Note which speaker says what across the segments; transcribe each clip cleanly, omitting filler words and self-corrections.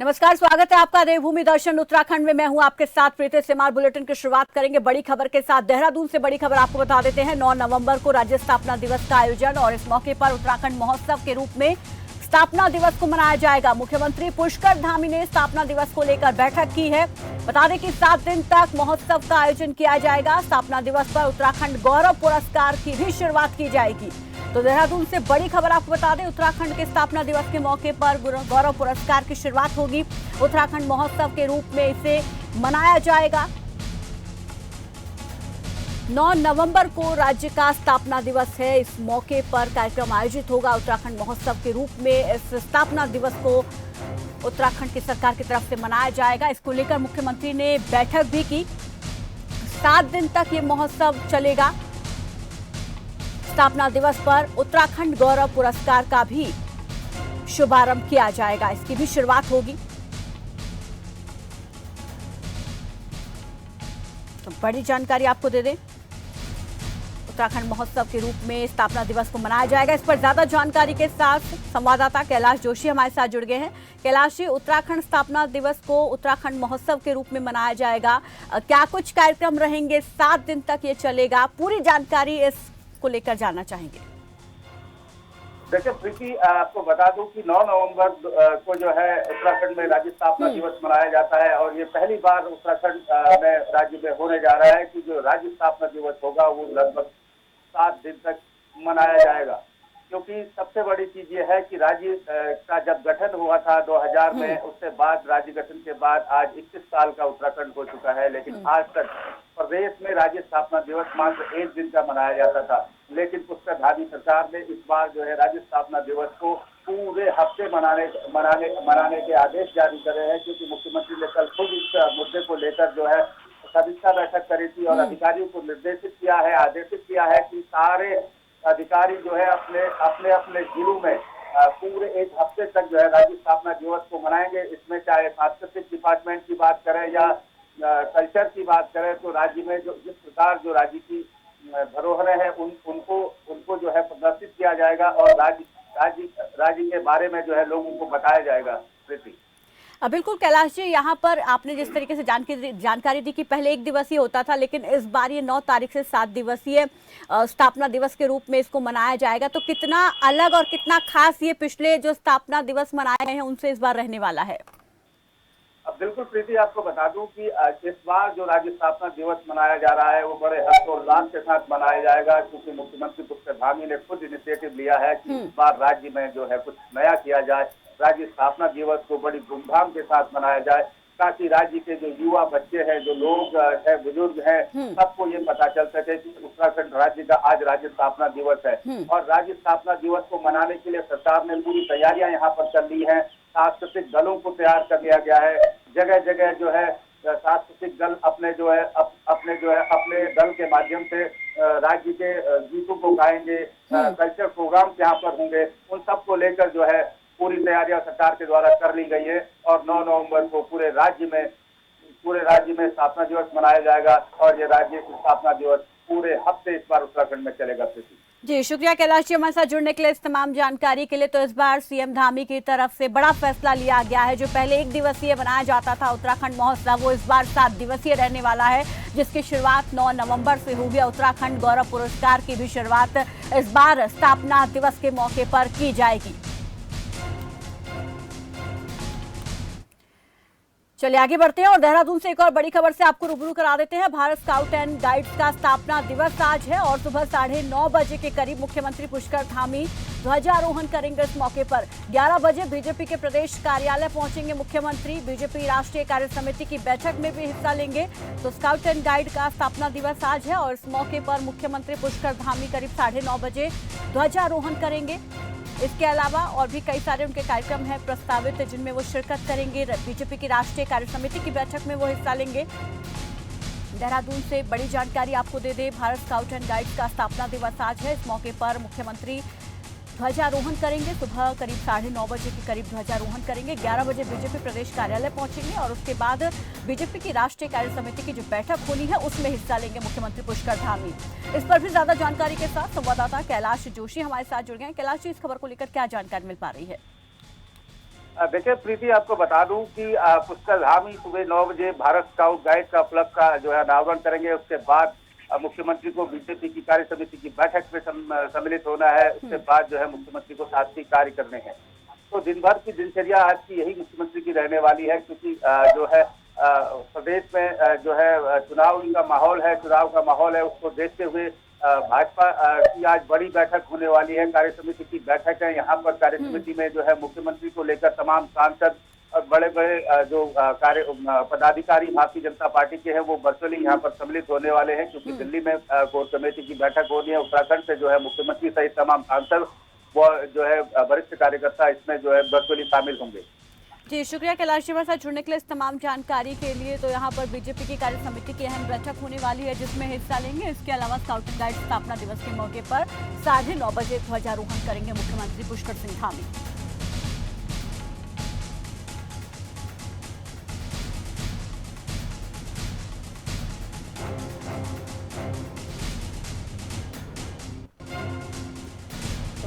Speaker 1: नमस्कार, स्वागत है आपका देवभूमि दर्शन उत्तराखंड में। मैं हूं आपके साथ प्रीति सिमार। बुलेटिन की शुरुआत करेंगे बड़ी खबर के साथ। देहरादून से बड़ी खबर आपको बता देते हैं। 9 नवंबर को राज्य स्थापना दिवस का आयोजन और इस मौके पर उत्तराखंड महोत्सव के रूप में स्थापना दिवस को मनाया जाएगा। मुख्यमंत्री पुष्कर धामी ने स्थापना दिवस को लेकर बैठक की है। बता दें कि 7 दिन तक महोत्सव का आयोजन किया जाएगा। स्थापना दिवस पर उत्तराखंड गौरव पुरस्कार की भी शुरुआत की जाएगी। तो देहरादून से बड़ी खबर आपको बता दें, उत्तराखंड के स्थापना दिवस के मौके पर गौरव पुरस्कार की शुरुआत होगी। उत्तराखंड महोत्सव के रूप में इसे मनाया जाएगा। 9 नवंबर को राज्य का स्थापना दिवस है। इस मौके पर कार्यक्रम आयोजित होगा। उत्तराखंड महोत्सव के रूप में इस स्थापना दिवस को उत्तराखंड की सरकार की तरफ से मनाया जाएगा। इसको लेकर मुख्यमंत्री ने बैठक भी की। 7 दिन तक ये महोत्सव चलेगा। स्थापना दिवस पर उत्तराखंड गौरव पुरस्कार का भी शुभारंभ किया जाएगा। इसकी भी शुरुआत होगी। तो बड़ी जानकारी आपको दे दें, उत्तराखंड महोत्सव के रूप में स्थापना दिवस को मनाया जाएगा। इस पर ज्यादा जानकारी के साथ संवाददाता कैलाश जोशी हमारे साथ जुड़ गए हैं। कैलाश जी, उत्तराखंड स्थापना दिवस को उत्तराखंड महोत्सव के रूप में मनाया जाएगा। क्या कुछ कार्यक्रम रहेंगे? 7 दिन तक ये चलेगा। पूरी जानकारी इस को लेकर जानना चाहेंगे।
Speaker 2: देखिए प्रीति, आपको बता दूं कि 9 नवंबर को जो है उत्तराखंड में राज्य स्थापना दिवस मनाया जाता है और ये पहली बार उत्तराखंड में राज्य में होने जा रहा है कि जो राज्य स्थापना दिवस होगा वो लगभग 7 दिन तक मनाया जाएगा। क्योंकि सबसे बड़ी चीज ये है कि राज्य का जब गठन हुआ था 2000 में, उसके बाद राज्य गठन के बाद आज 21 साल का उत्तराखंड हो चुका है, लेकिन आज तक प्रदेश में राज्य स्थापना दिवस मात्र 1 दिन का मनाया जाता था। लेकिन पुष्कर धामी सरकार ने इस बार जो है राज्य स्थापना दिवस को पूरे हफ्ते मनाने के आदेश जारी करे हैं, क्योंकि मुख्यमंत्री ने कल खुद इस मुद्दे को लेकर जो है समीक्षा बैठक करी थी और अधिकारियों को आदेशित किया है कि सारे अधिकारी जो है अपने अपने जिलों में पूरे 1 हफ्ते तक जो है राज्य स्थापना दिवस को मनाएंगे। इसमें चाहे सांस्कृतिक डिपार्टमेंट की बात करें या कल्चर की बात करें, तो राज्य में जो जिस प्रकार जो राज्य की धरोहरें हैं उनको जो है प्रदर्शित किया जाएगा और राज्य के बारे में जो है लोगों को बताया जाएगा। प्रीति,
Speaker 1: बिल्कुल कैलाश जी, यहाँ पर आपने जिस तरीके से जानकारी दी कि पहले 1 दिवसीय होता था, लेकिन इस बार ये 9 तारीख से 7 दिवसीय स्थापना दिवस के रूप में इसको मनाया जाएगा। तो कितना अलग और कितना खास ये पिछले जो स्थापना दिवस मनाए गए हैं उनसे इस बार रहने वाला है?
Speaker 2: अब बिल्कुल प्रीति, आपको बता दूं कि इस बार जो राज्य स्थापना दिवस मनाया जा रहा है वो बड़े हर्षोल्लास के साथ मनाया जाएगा, क्योंकि मुख्यमंत्री पुष्कर धामी ने खुद इनिशिएटिव लिया है कि इस बार राज्य में जो है कुछ नया किया जाए। राज्य स्थापना दिवस को बड़ी धूमधाम के साथ मनाया जाए, ताकि राज्य के जो युवा बच्चे हैं, जो लोग हैं, बुजुर्ग हैं, सबको ये पता चल सके कि उत्तराखंड राज्य का आज राज्य स्थापना दिवस है। और राज्य स्थापना दिवस को मनाने के लिए सरकार ने पूरी तैयारियां यहाँ पर कर ली है। सांस्कृतिक दलों को तैयार कर लिया गया है। जगह जगह जो है सांस्कृतिक दल अपने दल के माध्यम से राज्य के गीतों को गाएंगे। कल्चर प्रोग्राम यहाँ पर होंगे। उन सबको लेकर जो है पूरी तैयारियां सरकार के द्वारा कर ली गई है और 9 नवंबर को पूरे राज्य में स्थापना दिवस मनाया जाएगा और ये राज्य स्थापना दिवस पूरे हफ्ते इस बार उत्तराखंड में चलेगा।
Speaker 1: जी शुक्रिया कैलाश जी हमारे साथ जुड़ने के लिए, इस तमाम जानकारी के लिए। तो इस बार सीएम धामी की तरफ से बड़ा फैसला लिया गया है। जो पहले 1 दिवसीय बनाया जाता था उत्तराखंड महोत्सव, वो इस बार 7 दिवसीय रहने वाला है, जिसकी शुरुआत 9 नवंबर से होगी। उत्तराखंड गौरव पुरस्कार की भी शुरुआत इस बार स्थापना दिवस के मौके पर की जाएगी। चलिए आगे बढ़ते हैं और देहरादून से एक और बड़ी खबर से आपको रूबरू करा देते हैं। भारत स्काउट एंड गाइड्स का स्थापना दिवस आज है और सुबह 9:30 बजे के करीब मुख्यमंत्री पुष्कर धामी ध्वजारोहण करेंगे। इस मौके पर 11 बजे बीजेपी के प्रदेश कार्यालय पहुंचेंगे मुख्यमंत्री। बीजेपी राष्ट्रीय कार्य समिति की बैठक में भी हिस्सा लेंगे। तो स्काउट एंड गाइड का स्थापना दिवस आज है और इस मौके पर मुख्यमंत्री पुष्कर धामी करीब 9:30 बजे ध्वजारोहण करेंगे। इसके अलावा और भी कई सारे उनके कार्यक्रम हैं प्रस्तावित, जिनमें वो शिरकत करेंगे। बीजेपी की राष्ट्रीय कार्य समिति की बैठक में वो हिस्सा लेंगे। देहरादून से बड़ी जानकारी आपको दे दें, भारत स्काउट एंड गाइड्स का स्थापना दिवस आज है। इस मौके पर मुख्यमंत्री ध्वजारोहण करेंगे। सुबह करीब 9:30 बजे के करीब ध्वजारोहण करेंगे। 11 बजे बीजेपी प्रदेश कार्यालय पहुंचेंगे और उसके बाद बीजेपी की राष्ट्रीय कार्य समिति की जो बैठक होनी है उसमें हिस्सा लेंगे मुख्यमंत्री पुष्कर धामी। इस पर भी ज्यादा जानकारी के साथ संवाददाता कैलाश जोशी हमारे साथ जुड़ गए हैं। कैलाश जी, इस खबर को लेकर क्या जानकारी मिल पा रही है?
Speaker 2: देखिए प्रीति, आपको बता दूं कि पुष्कर धामी सुबह 9 बजे भारत स्काउट गाइड का उपलब्ध का जो है अनावरण करेंगे। उसके बाद मुख्यमंत्री को बीजेपी की कार्य समिति की बैठक में सम्मिलित होना है। उसके बाद जो है मुख्यमंत्री को शासकीय कार्य करने हैं। तो दिन भर की दिनचर्या आज की यही मुख्यमंत्री की रहने वाली है, क्योंकि जो है प्रदेश में जो है चुनाव का माहौल है, उसको देखते हुए भाजपा की आज बड़ी बैठक होने वाली है। कार्य समिति की बैठक है। यहाँ पर कार्य समिति में जो है मुख्यमंत्री को लेकर तमाम सांसद और बड़े बड़े जो कार्य पदाधिकारी भारतीय जनता पार्टी के हैं वो वर्चुअली यहाँ पर सम्मिलित होने वाले हैं, क्योंकि दिल्ली में कोर कमेटी की बैठक होनी है। उत्तराखंड से जो है मुख्यमंत्री सहित तमाम सांसद वो जो है वरिष्ठ कार्यकर्ता इसमें जो है वर्चुअली शामिल होंगे।
Speaker 1: जी शुक्रिया कैलाश जी, हमारे साथ जुड़ने के लिए इस तमाम जानकारी के लिए। तो यहाँ पर बीजेपी की कार्य समिति की अहम बैठक होने वाली है जिसमें हिस्सा लेंगे। इसके अलावा स्काउट एंड गाइड स्थापना दिवस के मौके पर 9:30 बजे ध्वजारोहण करेंगे मुख्यमंत्री Pushkar Singh Dhami.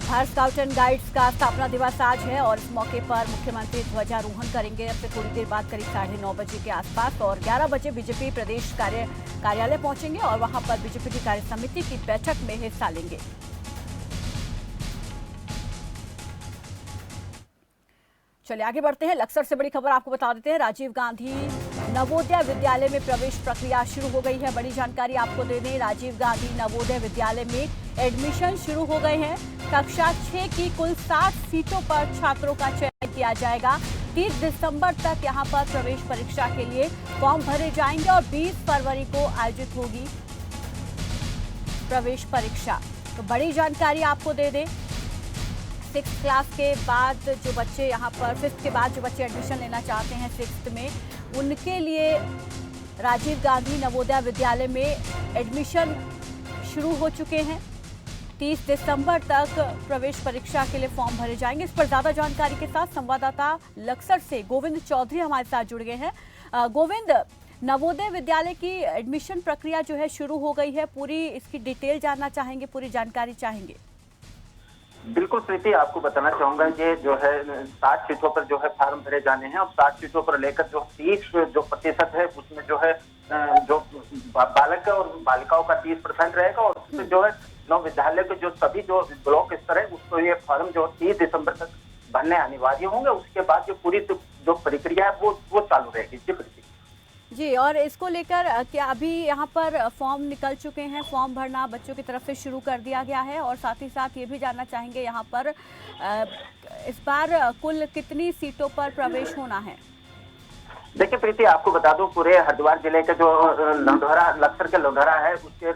Speaker 1: Bharat scout and guides का स्थापना दिवस आज है और इस मौके पर मुख्यमंत्री ध्वजारोहण करेंगे। अब से थोड़ी देर बाद करीब 9:30 बजे के आसपास और 11 बजे बीजेपी प्रदेश कार्यालय पहुंचेंगे और वहां पर बीजेपी की कार्य समिति की बैठक में हिस्सा लेंगे। चलिए आगे बढ़ते हैं। लक्सर से बड़ी खबर आपको बता देते हैं। राजीव गांधी नवोदय विद्यालय में प्रवेश प्रक्रिया शुरू हो गई है। बड़ी जानकारी आपको दे दें, राजीव गांधी नवोदय विद्यालय में एडमिशन शुरू हो गए हैं। कक्षा 6 की कुल 60 सीटों पर छात्रों का चयन किया जाएगा। 30 दिसंबर तक यहां पर प्रवेश परीक्षा के लिए फॉर्म भरे जाएंगे और 20 फरवरी को आयोजित होगी प्रवेश परीक्षा। तो बड़ी जानकारी आपको दे दें, 6th क्लास के बाद जो बच्चे यहाँ पर 5th के बाद जो बच्चे एडमिशन लेना चाहते हैं 6th में, उनके लिए राजीव गांधी नवोदय विद्यालय में एडमिशन शुरू हो चुके हैं। 30 दिसंबर तक प्रवेश परीक्षा के लिए फॉर्म भरे जाएंगे। इस पर ज्यादा जानकारी के साथ संवाददाता लक्सर से गोविंद चौधरी हमारे साथ जुड़ गए हैं। गोविंद, नवोदय विद्यालय की एडमिशन प्रक्रिया जो है शुरू हो गई है, पूरी इसकी डिटेल जानना चाहेंगे, पूरी जानकारी चाहेंगे।
Speaker 3: बिल्कुल प्रीति, आपको बताना चाहूंगा ये जो है 60 सीटों पर जो है फॉर्म भरे जाने हैं और 60 सीटों पर लेकर जो 30% है उसमें जो है जो बालक और बालिकाओं का 30% रहेगा और उसमें जो है नव विद्यालय के जो सभी जो ब्लॉक स्तर है उसको ये फॉर्म जो 30 दिसंबर तक भरने अनिवार्य होंगे। उसके बाद जो पूरी जो प्रक्रिया है वो चालू रहेगी।
Speaker 1: जी, और इसको लेकर क्या अभी यहाँ पर फॉर्म निकल चुके हैं, फॉर्म भरना बच्चों की तरफ से शुरू कर दिया गया है? और साथ ही साथ ये भी जानना चाहेंगे यहाँ पर इस बार कुल कितनी सीटों पर प्रवेश होना है?
Speaker 3: देखिए प्रीति, आपको बता दूं पूरे हरिद्वार जिले के जो लक्सर के लोधरा है उसके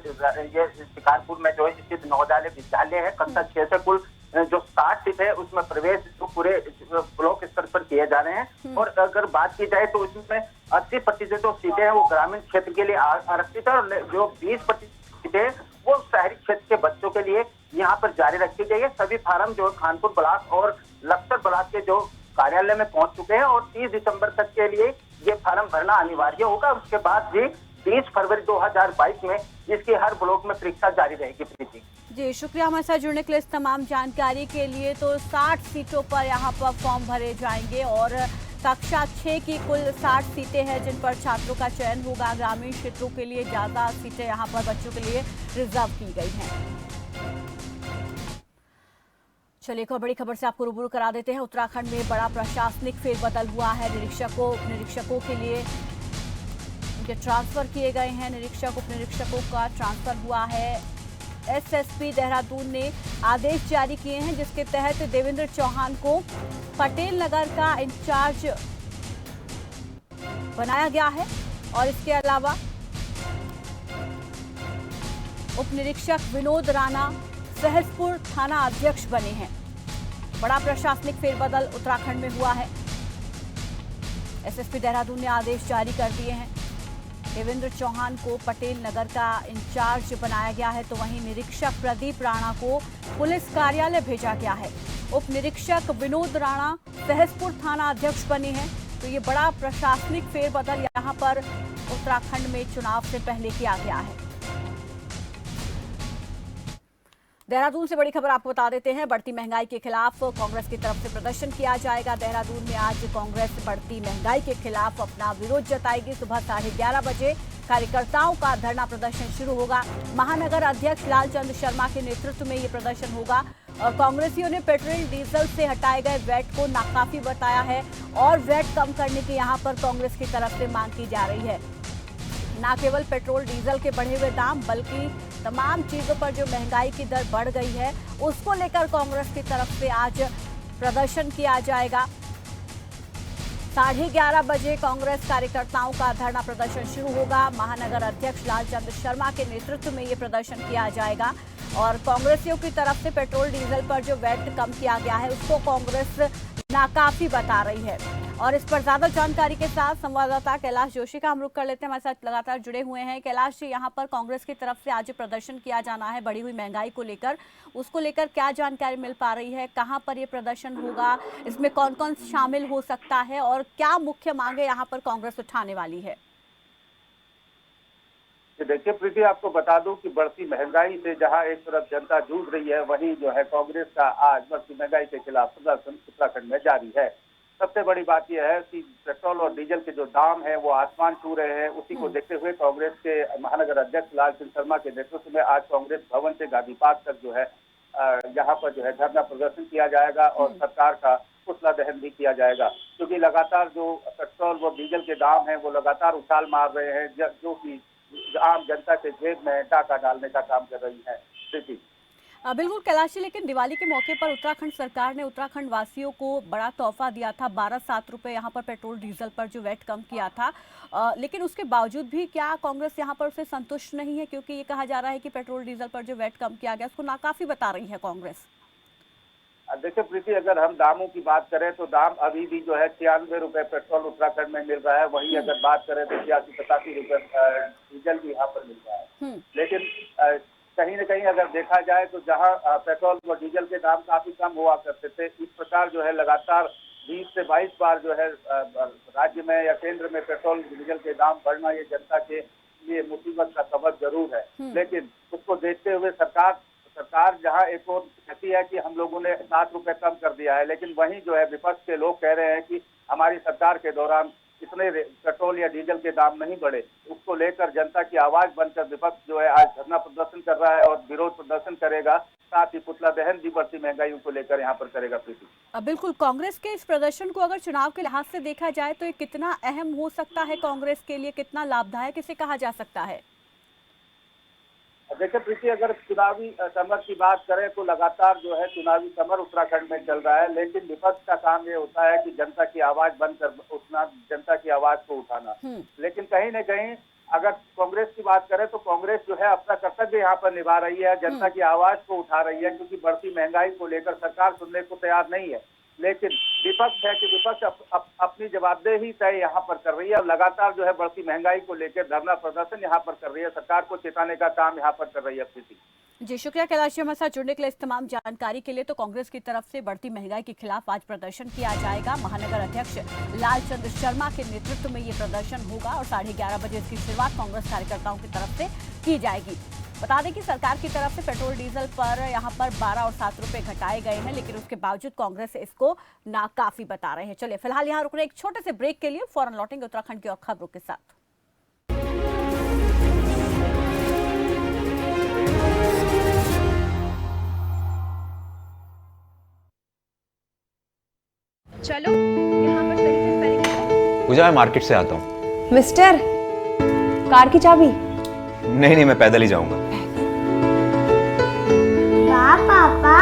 Speaker 3: ये शिकारपुर में जो स्थित नवोदय विद्यालय है, कक्षा 6 से कुल जो 60 सीट है उसमें प्रवेश जो पूरे ब्लॉक स्तर पर किए जा रहे हैं। और अगर बात की जाए तो इसमें 80% जो सीटें हैं वो ग्रामीण क्षेत्र के लिए आरक्षित है और जो 20% सीटें वो शहरी क्षेत्र के बच्चों के लिए यहाँ पर जारी रखी गई है। सभी फार्म जो खानपुर ब्लॉक और लक्सर ब्लॉक के जो कार्यालय में पहुंच चुके हैं और 30 दिसंबर तक के लिए ये फार्म भरना अनिवार्य होगा। उसके बाद भी 20 फरवरी 2022 में इसकी हर ब्लॉक में परीक्षा जारी रहेगी। प्रीति
Speaker 1: जी शुक्रिया हमारे साथ जुड़ने के लिए इस तमाम जानकारी के लिए। तो 60 सीटों पर यहाँ पर फॉर्म भरे जाएंगे और कक्षा 6 की कुल 60 सीटें हैं जिन पर छात्रों का चयन होगा। ग्रामीण क्षेत्रों के लिए ज़्यादा सीटें यहाँ पर बच्चों के लिए रिजर्व की गई हैं। चलिए एक और बड़ी खबर से आपको रूबरू करा देते हैं। उत्तराखंड में बड़ा प्रशासनिक फेरबदल हुआ है। निरीक्षकों के लिए उनके ट्रांसफर किए गए हैं। उप निरीक्षकों का ट्रांसफर हुआ है। एसएसपी देहरादून ने आदेश जारी किए हैं जिसके तहत देवेंद्र चौहान को पटेल नगर का इंचार्ज बनाया गया है और इसके अलावा उप निरीक्षक विनोद राणा सहसपुर थाना अध्यक्ष बने हैं। बड़ा प्रशासनिक फेरबदल उत्तराखंड में हुआ है। एसएसपी देहरादून ने आदेश जारी कर दिए हैं। देवेंद्र चौहान को पटेल नगर का इंचार्ज बनाया गया है तो वहीं निरीक्षक प्रदीप राणा को पुलिस कार्यालय भेजा गया है। उप निरीक्षक विनोद राणा सहसपुर थाना अध्यक्ष बने हैं। तो ये बड़ा प्रशासनिक फेरबदल यहाँ पर उत्तराखंड में चुनाव से पहले किया गया है। देहरादून से बड़ी खबर आपको बता देते हैं। बढ़ती महंगाई के खिलाफ कांग्रेस की तरफ से प्रदर्शन किया जाएगा। देहरादून में आज कांग्रेस बढ़ती महंगाई के खिलाफ अपना विरोध जताएगी। सुबह 11:30 बजे कार्यकर्ताओं का धरना प्रदर्शन शुरू होगा। महानगर अध्यक्ष लालचंद शर्मा के नेतृत्व में ये प्रदर्शन होगा। और कांग्रेसियों ने पेट्रोल डीजल से हटाए गए वैट को नाकाफी बताया है और वैट कम करने की यहां पर कांग्रेस की तरफ से मांग की जा रही है। न केवल पेट्रोल डीजल के बढ़े हुए दाम बल्कि तमाम चीजों पर जो महंगाई की दर बढ़ गई है उसको लेकर कांग्रेस की तरफ से आज प्रदर्शन किया जाएगा। 11:30 बजे कांग्रेस कार्यकर्ताओं का धरना प्रदर्शन शुरू होगा। महानगर अध्यक्ष लालचंद शर्मा के नेतृत्व में ये प्रदर्शन किया जाएगा और कांग्रेसियों की तरफ से पेट्रोल डीजल पर जो वैट कम किया गया है उसको कांग्रेस नाकाफी बता रही है। और इस पर ज्यादा जानकारी के साथ संवाददाता कैलाश जोशी का हम रुख कर लेते हैं, हमारे साथ लगातार जुड़े हुए हैं। कैलाश जी, यहाँ पर कांग्रेस की तरफ से आज प्रदर्शन किया जाना है बढ़ी हुई महंगाई को लेकर, उसको लेकर क्या जानकारी मिल पा रही है? कहाँ पर ये प्रदर्शन होगा, इसमें कौन कौन शामिल हो सकता है और क्या मुख्य मांगे यहाँ पर कांग्रेस उठाने वाली है?
Speaker 2: देखिए प्रीति, आपको बता दूं कि बढ़ती महंगाई से जहां एक तरफ जनता जूझ रही है, वहीं जो है कांग्रेस का आज बढ़ती महंगाई के खिलाफ प्रदर्शन उत्तराखंड में जारी है। सबसे बड़ी बात यह है कि पेट्रोल और डीजल के जो दाम है वो आसमान छू रहे हैं। उसी को देखते हुए कांग्रेस के महानगर अध्यक्ष लालचंद शर्मा के नेतृत्व में आज कांग्रेस भवन से गांधी पार्क तक जो है यहाँ पर जो है धरना प्रदर्शन किया जाएगा और सरकार का पुतला दहन भी किया जाएगा, क्योंकि लगातार जो पेट्रोल व डीजल के दाम है वो लगातार उछाल मार रहे हैं, जो कि आम जनता के जेब में टाका डालने का काम कर रही है।
Speaker 1: बिल्कुल कैलाश जी, लेकिन दिवाली के मौके पर उत्तराखंड सरकार ने उत्तराखंड वासियों को बड़ा तोहफा दिया था। 12-7 रुपए यहाँ पर पेट्रोल डीजल पर जो वैट कम किया था, लेकिन उसके बावजूद भी क्या कांग्रेस यहाँ पर उससे संतुष्ट नहीं है? क्योंकि ये कहा जा रहा है कि पेट्रोल डीजल पर जो वैट कम किया गया उसको नाकाफी बता रही है कांग्रेस।
Speaker 2: देखिए प्रीति, अगर हम दामों की बात करें तो दाम अभी भी जो है 96 रुपए पेट्रोल उत्तराखंड में मिल रहा है। वहीं अगर बात करें तो 86-87 रुपए डीजल भी यहाँ पर मिल रहा है। लेकिन कहीं न कहीं अगर देखा जाए तो जहां पेट्रोल व डीजल के दाम काफी कम हुआ करते थे, इस प्रकार जो है लगातार 20 से 22 बार जो है राज्य में या केंद्र में पेट्रोल डीजल के दाम बढ़ना ये जनता के लिए मुसीबत का सबब जरूर है। लेकिन उसको देखते हुए सरकार जहां एक और कहती है कि हम लोगों ने 7 रुपए कम कर दिया है, लेकिन वहीं जो है विपक्ष के लोग कह रहे हैं कि हमारी सरकार के दौरान इतने पेट्रोल या डीजल के दाम नहीं बढ़े। उसको लेकर जनता की आवाज बनकर विपक्ष जो है आज धरना प्रदर्शन कर रहा है और विरोध प्रदर्शन करेगा, साथ ही पुतला दहन भी बढ़ती महंगाई को लेकर यहाँ पर करेगा। प्रीति,
Speaker 1: बिल्कुल, कांग्रेस के इस प्रदर्शन को अगर चुनाव के लिहाज से देखा जाए तो ये कितना अहम हो सकता है कांग्रेस के लिए, कितना लाभदायक इसे कहा जा सकता है?
Speaker 2: देखिए प्रीति, अगर चुनावी समर की बात करें तो लगातार जो है चुनावी समर उत्तराखंड में चल रहा है, लेकिन विपक्ष का काम ये होता है कि जनता की आवाज बनकर उठना, जनता की आवाज को उठाना। लेकिन कहीं न कहीं अगर कांग्रेस की बात करें तो कांग्रेस जो है अपना कर्तव्य यहाँ पर निभा रही है, जनता की आवाज को उठा रही है, क्योंकि बढ़ती महंगाई को लेकर सरकार सुनने को तैयार नहीं है। लेकिन विपक्ष है कि विपक्ष अपनी जवाबदेही तय यहाँ पर कर रही है और लगातार जो है बढ़ती महंगाई को लेकर धरना प्रदर्शन यहाँ पर कर रही है, सरकार को चेताने का काम यहाँ पर कर रही है। प्रीति
Speaker 1: जी, शुक्रिया कैलाश जी हमारे साथ जुड़ने के लिए। इस तमाम जानकारी के लिए तो कांग्रेस की तरफ से बढ़ती महंगाई के खिलाफ आज प्रदर्शन किया जाएगा। महानगर अध्यक्ष लालचंद शर्मा के नेतृत्व में ये प्रदर्शन होगा और 11:30 बजे इसकी शुरुआत कांग्रेस कार्यकर्ताओं की तरफ से की जाएगी। बता दें कि सरकार की तरफ से पेट्रोल डीजल पर यहाँ पर 12 और 7 रुपए घटाए गए हैं, लेकिन उसके बावजूद कांग्रेस इसको नाकाफी बता रहे हैं। चलिए फिलहाल यहाँ रुक रहे एक छोटे से ब्रेक के लिए, फौरन लौटेंगे उत्तराखंड की और खबरों के साथ।
Speaker 4: चलो यहाँ पर सही से स्पेलिंग करो।
Speaker 5: पूजा, मैं मार्केट से आता हूँ।
Speaker 4: मिस्टर, कार की चाबी?
Speaker 5: नहीं, मैं पैदल ही जाऊंगा।
Speaker 6: पापा,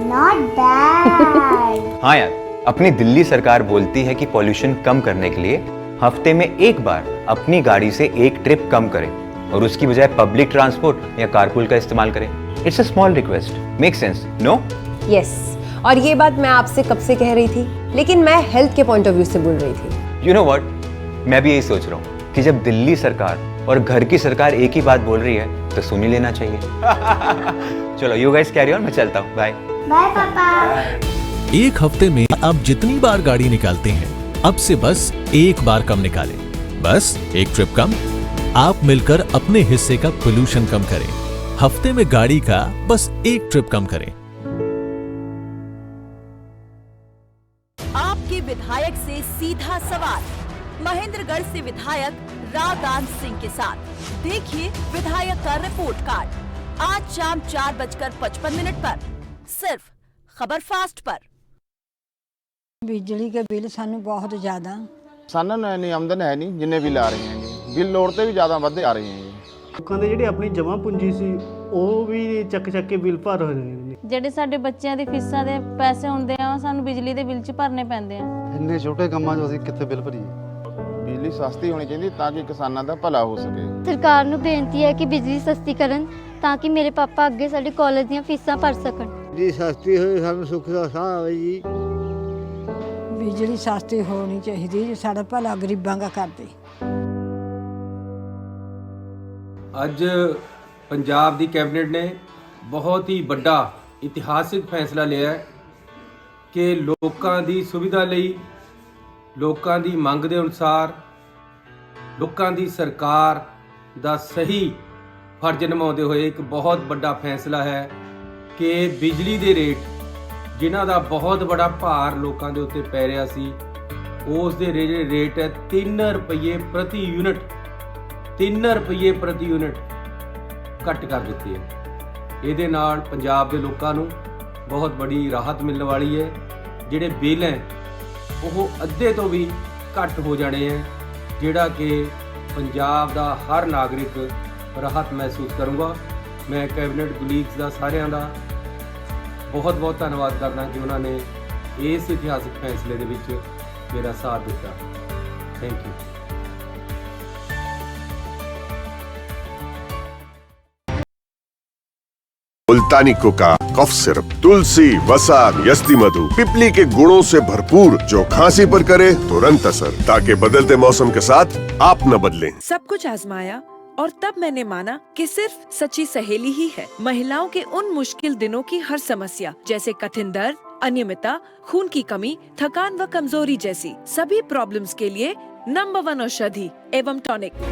Speaker 6: not bad।
Speaker 5: हाँ यार, अपनी दिल्ली सरकार बोलती है कि पॉल्यूशन कम करने के लिए हफ्ते में एक बार अपनी गाड़ी से एक ट्रिप कम करें और उसकी बजाय पब्लिक ट्रांसपोर्ट या कारपूल का इस्तेमाल करें। It's a small request, make sense, no?
Speaker 4: Yes, और ये बात मैं आपसे कब से कह रही थी, लेकिन मैं हेल्थ के पॉइंट ऑफ व्यू से बोल रही थी।
Speaker 5: यू नो व्हाट, मैं भी यही सोच रहा हूँ कि जब दिल्ली सरकार और घर की सरकार एक ही बात बोल रही है तो सुन ही लेना चाहिए। चलो यू गाइस कैरी ऑन, मैं चलता हूँ, बाय।
Speaker 6: बाय पापा।
Speaker 7: एक हफ्ते में आप जितनी बार गाड़ी निकालते हैं, अब से बस एक बार कम निकालें। बस एक ट्रिप कम, आप मिलकर अपने हिस्से का पोल्यूशन कम करें। हफ्ते में गाड़ी का बस एक ट्रिप कम करें।
Speaker 1: आपके विधायक से सीधा सवाल, महेंद्रगढ़ से विधायक रावदान सिंह के साथ देखिए विधायक का रिपोर्ट कार्ड आज शाम 4:55 पर सिर्फ खबर फास्ट पर।
Speaker 8: बिजली के बिल सानू बहुत ज्यादा
Speaker 9: ਸਾਨੂੰ ਇੰਨੀ ਆਮਦਨ ਹੈ ਨਹੀਂ ਜਿੰਨੇ ਬਿੱਲ ਆ ਰਹੇ ਹੈਗੇ, ਬਿੱਲ ਲੋੜ ਤੇ ਵੀ ਜ਼ਿਆਦਾ ਵੱਧਦੇ ਆ ਰਹੇ ਹੈਗੇ।
Speaker 10: ਲੋਕਾਂ ਦੇ ਜਿਹੜੀ ਆਪਣੀ ਜਮ੍ਹਾਂ ਪੂੰਜੀ ਸੀ ਉਹ ਵੀ ਚੱਕ ਕੇ ਬਿੱਲ ਭਰ ਰਹੇ ਨੇ।
Speaker 11: ਜਿਹੜੇ ਸਾਡੇ ਬੱਚਿਆਂ ਦੀ ਫੀਸਾਂ ਦੇ ਪੈਸੇ ਹੁੰਦੇ ਆ ਸਾਨੂੰ ਬਿਜਲੀ ਦੇ ਬਿੱਲ 'ਚ ਭਰਨੇ ਪੈਂਦੇ ਆ।
Speaker 9: ਇੰਨੇ ਛੋਟੇ ਕੰਮਾਂ 'ਚ ਅਸੀਂ ਕਿੱਥੇ ਬਿੱਲ ਭਰੀਏ। ਬਿਜਲੀ ਸਸਤੀ ਹੋਣੀ ਚਾਹੀਦੀ ਤਾਂ ਕਿ ਕਿਸਾਨਾਂ ਦਾ ਭਲਾ ਹੋ ਸਕੇ।
Speaker 6: ਸਰਕਾਰ ਨੂੰ ਬੇਨਤੀ ਹੈ ਕਿ ਬਿਜਲੀ ਸਸਤੀ ਕਰਨ ਤਾਂ ਕਿ ਮੇਰੇ ਪਾਪਾ ਅੱਗੇ ਸਾਡੇ ਕਾਲਜ ਦੀਆਂ ਫੀਸਾਂ ਭਰ ਸਕਣ।
Speaker 10: ਜੀ ਸਸਤੀ ਹੋਈ ਸਾਨੂੰ ਸੁੱਖ ਦਾ ਸਾਹ ਆਵੇ ਜੀ।
Speaker 8: बिजली सस्ती होनी चाहिए जो साड़ा भला गरीबां का करते।
Speaker 12: ਅੱਜ ਪੰਜਾਬ ਦੀ ਕੈਬਨਿਟ ਨੇ ਬਹੁਤ ਹੀ ਵੱਡਾ ਇਤਿਹਾਸਿਕ ਫੈਸਲਾ ਲਿਆ ਹੈ ਕਿ ਲੋਕਾਂ ਦੀ ਸੁਵਿਧਾ ਲਈ, ਲੋਕਾਂ ਦੀ ਮੰਗ ਦੇ ਅਨੁਸਾਰ, ਲੋਕਾਂ ਦੀ ਸਰਕਾਰ ਦਾ ਸਹੀ ਫਰਜ਼ ਨਿਭਾਉਂਦੇ ਹੋਏ ਇੱਕ ਬਹੁਤ ਵੱਡਾ ਫੈਸਲਾ ਹੈ ਕਿ ਬਿਜਲੀ ਦੇ ਰੇਟ ਜਿਨ੍ਹਾਂ ਦਾ ਬਹੁਤ ਬੜਾ ਭਾਰ ਲੋਕਾਂ ਦੇ ਉੱਤੇ ਪੈ ਰਿਹਾ ਸੀ, ਉਸ ਦੇ ਜਿਹੜੇ ਰੇਟ ਹੈ 3 ਰੁਪਏ ਪ੍ਰਤੀ ਯੂਨਿਟ 3 ਰੁਪਏ ਪ੍ਰਤੀ ਯੂਨਿਟ ਘੱਟ ਕਰ ਦਿੱਤੇ ਹੈ। ਇਹਦੇ ਨਾਲ ਪੰਜਾਬ ਦੇ ਲੋਕਾਂ ਨੂੰ ਬਹੁਤ ਬੜੀ ਰਾਹਤ ਮਿਲਣ ਵਾਲੀ ਹੈ। ਜਿਹੜੇ ਬਿੱਲ ਹੈ ਉਹ ਅੱਧੇ ਤੋਂ ਵੀ ਘੱਟ ਹੋ ਜਾਣੇ ਹੈ, ਜਿਹੜਾ ਕਿ ਪੰਜਾਬ ਦਾ ਹਰ ਨਾਗਰਿਕ ਰਾਹਤ ਮਹਿਸੂਸ ਕਰੂਗਾ। ਮੈਂ ਕੈਬਨਿਟ ਕੁਲੀਗਸ ਦਾ ਸਾਰਿਆਂ ਦਾ ਬਹੁਤ ਬਹੁਤ ਧੰਨਵਾਦ ਕਰਦਾ ਕਿ ਉਹਨਾਂ ਨੇ ਇਸ ਇਤਿਹਾਸਿਕ ਫੈਸਲੇ ਦੇ ਵਿੱਚ ਮੇਰਾ ਸਾਥ ਦਿੱਤਾ। Thank you.
Speaker 13: मुल्तानी कोका, कफ सिरप, तुलसी, वसा, यस्ती मधु, पिपली के गुणों से भरपूर जो खांसी पर करे तुरंत असर, ताकि बदलते मौसम के साथ आप न बदलें।
Speaker 14: सब कुछ आजमाया और तब मैंने माना कि सिर्फ सच्ची सहेली ही है महिलाओं के उन मुश्किल दिनों की हर समस्या, जैसे कठिन दर्द, अनियमितता, खून की कमी, थकान व कमजोरी जैसी सभी प्रॉब्लम्स के लिए नंबर 1 औषधि एवं टॉनिक।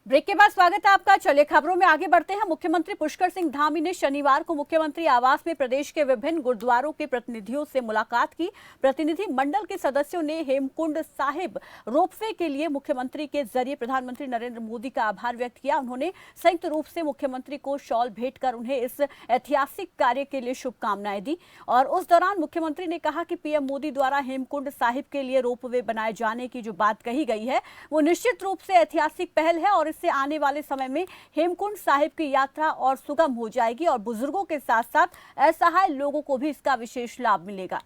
Speaker 1: ब्रेक के बाद स्वागत है आपका। चलिए खबरों में आगे बढ़ते हैं। मुख्यमंत्री पुष्कर सिंह धामी ने शनिवार को मुख्यमंत्री आवास में प्रदेश के विभिन्न गुरुद्वारों के प्रतिनिधियों से मुलाकात की। प्रतिनिधि मंडल के सदस्यों ने हेमकुंड साहिब रोपवे के लिए मुख्यमंत्री के जरिए प्रधानमंत्री नरेंद्र मोदी का आभार व्यक्त किया। उन्होंने संयुक्त रूप से मुख्यमंत्री को शॉल भेंट कर उन्हें इस ऐतिहासिक कार्य के लिए शुभकामनाएं दी और उस दौरान मुख्यमंत्री ने कहा कि पीएम मोदी द्वारा हेमकुंड साहिब के लिए रोपवे बनाए जाने की जो बात कही गई है वो निश्चित रूप से ऐतिहासिक पहल है और से आने वाले समय में हेमकुंड साहिब की यात्रा और सुगम हो जाएगी और बुजुर्गों के साथ साथ असहाय लोगों को भी इसका विशेष लाभ मिलेगा।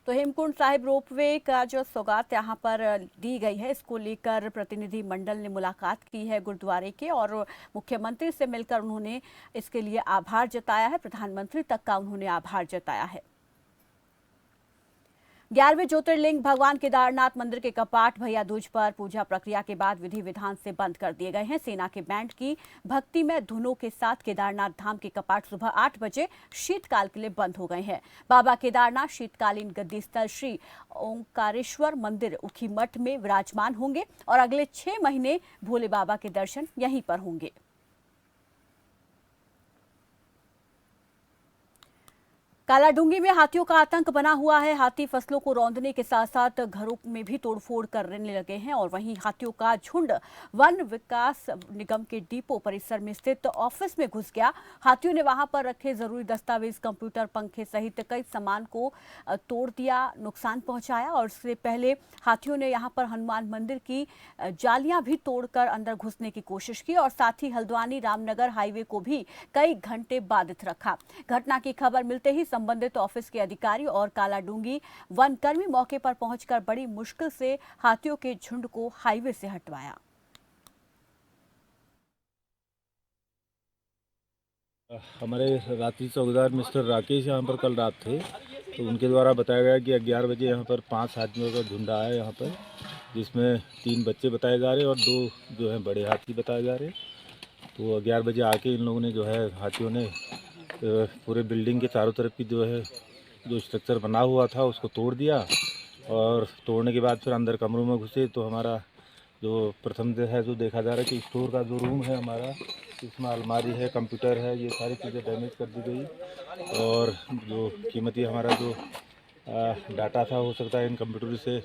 Speaker 1: तो हेमकुंड साहिब रोपवे का जो सौगात यहाँ पर दी गई है, इसको लेकर प्रतिनिधि मंडल ने मुलाकात की है गुरुद्वारे के और मुख्यमंत्री से मिलकर उन्होंने इसके लिए आभार जताया है। प्रधानमंत्री तक का उन्होंने आभार जताया है। 11वें ज्योतिर्लिंग भगवान केदारनाथ मंदिर के कपाट भैया दूज पर पूजा प्रक्रिया के बाद विधि विधान से बंद कर दिए गए हैं। सेना के बैंड की भक्तिमय धुनों के साथ केदारनाथ धाम के कपाट सुबह 8 बजे शीतकाल के लिए बंद हो गए हैं। बाबा केदारनाथ शीतकालीन गद्दी स्थल श्री ओंकारेश्वर मंदिर उखी मठ में विराजमान होंगे और अगले 6 महीने भोले बाबा के दर्शन यहीं पर होंगे। कालाडूंगी में हाथियों का आतंक बना हुआ है। हाथी फसलों को रौंदने के साथ साथ घरों में भी तोड़फोड़ करने लगे हैं और वहीं हाथियों का झुंड वन विकास निगम के डिपो परिसर में स्थित ऑफिस में घुस गया। हाथियों ने वहां पर रखे जरूरी दस्तावेज, कंप्यूटर, पंखे सहित कई सामान को तोड़ दिया, नुकसान पहुंचाया और इससे पहले हाथियों ने यहां पर हनुमान मंदिर की जालियां भी तोड़कर अंदर घुसने की कोशिश की और साथ ही हल्द्वानी रामनगर हाईवे को भी कई घंटे बाधित रखा। घटना की खबर मिलते ही संबंधित ऑफिस के अधिकारी और कालाडूंगी वनकर्मी मौके पर पहुंचकर बड़ी मुश्किल से हाथियों के झुंड को हाईवे से हटवाया।
Speaker 15: हमारे रात्रि चौकीदार मिस्टर राकेश यहाँ पर कल रात थे, तो उनके द्वारा बताया गया कि 11 बजे यहाँ पर 5 हाथियों का झुंड आया है यहाँ पर, जिसमें 3 बच्चे बताए जा रहे हैं और 2 जो हैं बड़े हाथी बताए जा रहे हैं। तो 11 बजे आके इन लोगों ने जो है हाथियों ने पूरे बिल्डिंग के चारों तरफ की जो है जो स्ट्रक्चर बना हुआ था उसको तोड़ दिया, और तोड़ने के बाद फिर अंदर कमरों में घुसे तो हमारा जो प्रथम है जो देखा जा रहा है कि स्टोर का जो रूम है हमारा, इसमें अलमारी है, कंप्यूटर है, ये सारी चीज़ें डैमेज कर दी गई, और जो कीमती हमारा जो डाटा था हो सकता है इन कंप्यूटर से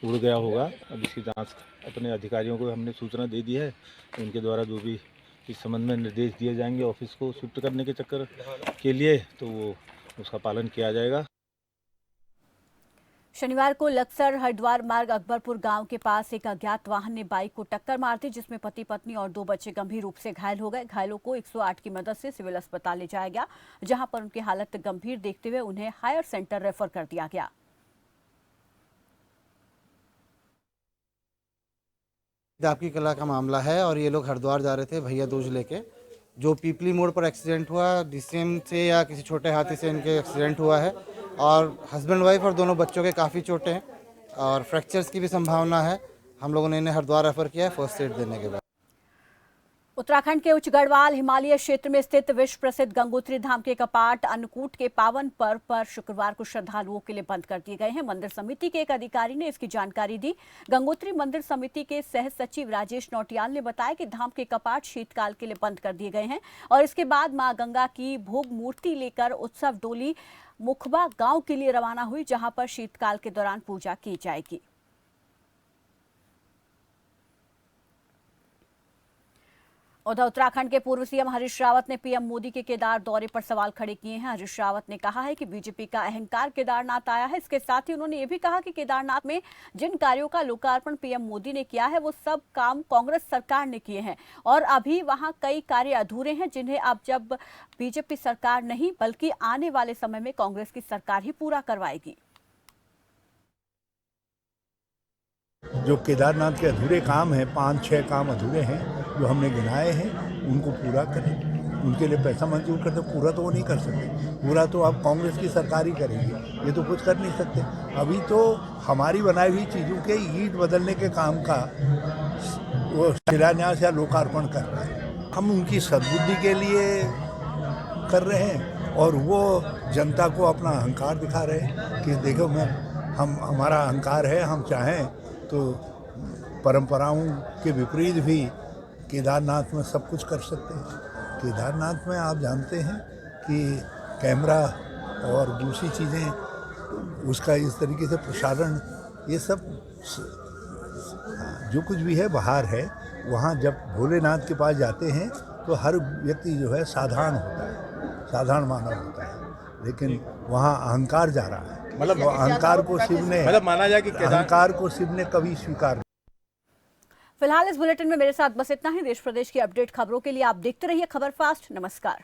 Speaker 15: उड़ गया होगा। अब इसकी जांच अपने अधिकारियों को हमने सूचना दे दी है, उनके द्वारा जो भी इस संबंध में निर्देश दिए जाएंगे ऑफिस को शिफ्ट करने के चक्कर के लिए, तो वो उसका पालन किया जाएगा।
Speaker 1: शनिवार को लक्सर हरिद्वार मार्ग अकबरपुर गांव के पास एक अज्ञात वाहन ने बाइक को टक्कर मार दी, जिसमें पति पत्नी और 2 बच्चे गंभीर रूप से घायल हो गए। घायलों को 108 की मदद से सिविल अस्पताल ले जाया गया, जहां पर उनकी हालत गंभीर देखते हुए उन्हें हायर सेंटर रेफर कर दिया गया।
Speaker 16: आपकी कला का मामला है और ये लोग हरिद्वार जा रहे थे भैया दूज लेके। जो पीपली मोड़ पर एक्सीडेंट हुआ, डीसीएम से या किसी छोटे हाथी से इनके एक्सीडेंट हुआ है, और हस्बैंड वाइफ और दोनों बच्चों के काफ़ी चोटें हैं और फ्रैक्चर्स की भी संभावना है। हम लोगों ने इन्हें हरिद्वार रेफर किया है फर्स्ट एड देने के बाद।
Speaker 1: उत्तराखंड के उच्च गढ़वाल हिमालय क्षेत्र में स्थित विश्व प्रसिद्ध गंगोत्री धाम के कपाट अन्नकूट के पावन पर्व पर शुक्रवार को श्रद्धालुओं के लिए बंद कर दिए गए हैं। मंदिर समिति के एक अधिकारी ने इसकी जानकारी दी। गंगोत्री मंदिर समिति के सह सचिव राजेश नौटियाल ने बताया कि धाम के कपाट शीतकाल के लिए बंद कर दिए गए हैं और इसके बाद मां गंगा की भोग मूर्ति लेकर उत्सव डोली मुखबा गांव के लिए रवाना हुई, जहां पर शीतकाल के दौरान पूजा की जाएगी। उधर उत्तराखंड के पूर्व सीएम हरीश रावत ने पीएम मोदी के केदार दौरे पर सवाल खड़े किए हैं। हरीश रावत ने कहा है कि बीजेपी का अहंकार केदारनाथ आया है। इसके साथ ही उन्होंने ये भी कहा कि केदारनाथ में जिन कार्यों का लोकार्पण पीएम मोदी ने किया है वो सब काम कांग्रेस सरकार ने किए हैं और अभी वहां कई कार्य अधूरे हैं, जिन्हें अब जब बीजेपी सरकार नहीं बल्कि आने वाले समय में कांग्रेस की सरकार ही पूरा करवाएगी।
Speaker 17: जो केदारनाथ के अधूरे काम हैं, 5-6 काम अधूरे हैं जो हमने गिनाए हैं, उनको पूरा करें। उनके लिए पैसा मंजूर करते, पूरा तो वो नहीं कर सकते, पूरा तो अब कांग्रेस की सरकार ही करेगी, ये तो कुछ कर नहीं सकते। अभी तो हमारी बनाई हुई चीज़ों के ईंट बदलने के काम का वो शिलान्यास या लोकार्पण कर रहे हैं। हम उनकी सद्बुद्धि के लिए कर रहे हैं और वो जनता को अपना अहंकार दिखा रहे हैं कि देखो हमारा अहंकार है, हम चाहें तो परंपराओं के विपरीत भी केदारनाथ में सब कुछ कर सकते हैं। केदारनाथ में आप जानते हैं कि कैमरा और दूसरी चीज़ें, उसका इस तरीके से प्रसारण, ये सब जो कुछ भी है बाहर है। वहाँ जब भोलेनाथ के पास जाते हैं तो हर व्यक्ति जो है साधारण होता है, साधारण मानव होता है, लेकिन वहाँ अहंकार जा रहा है। मतलब अहंकार को शिव ने, मतलब माना जाए कि अहंकार को शिव ने कभी स्वीकार।
Speaker 1: फिलहाल इस बुलेटिन में मेरे साथ बस इतना ही। देश प्रदेश की अपडेट खबरों के लिए आप देखते रहिए खबर फास्ट। नमस्कार।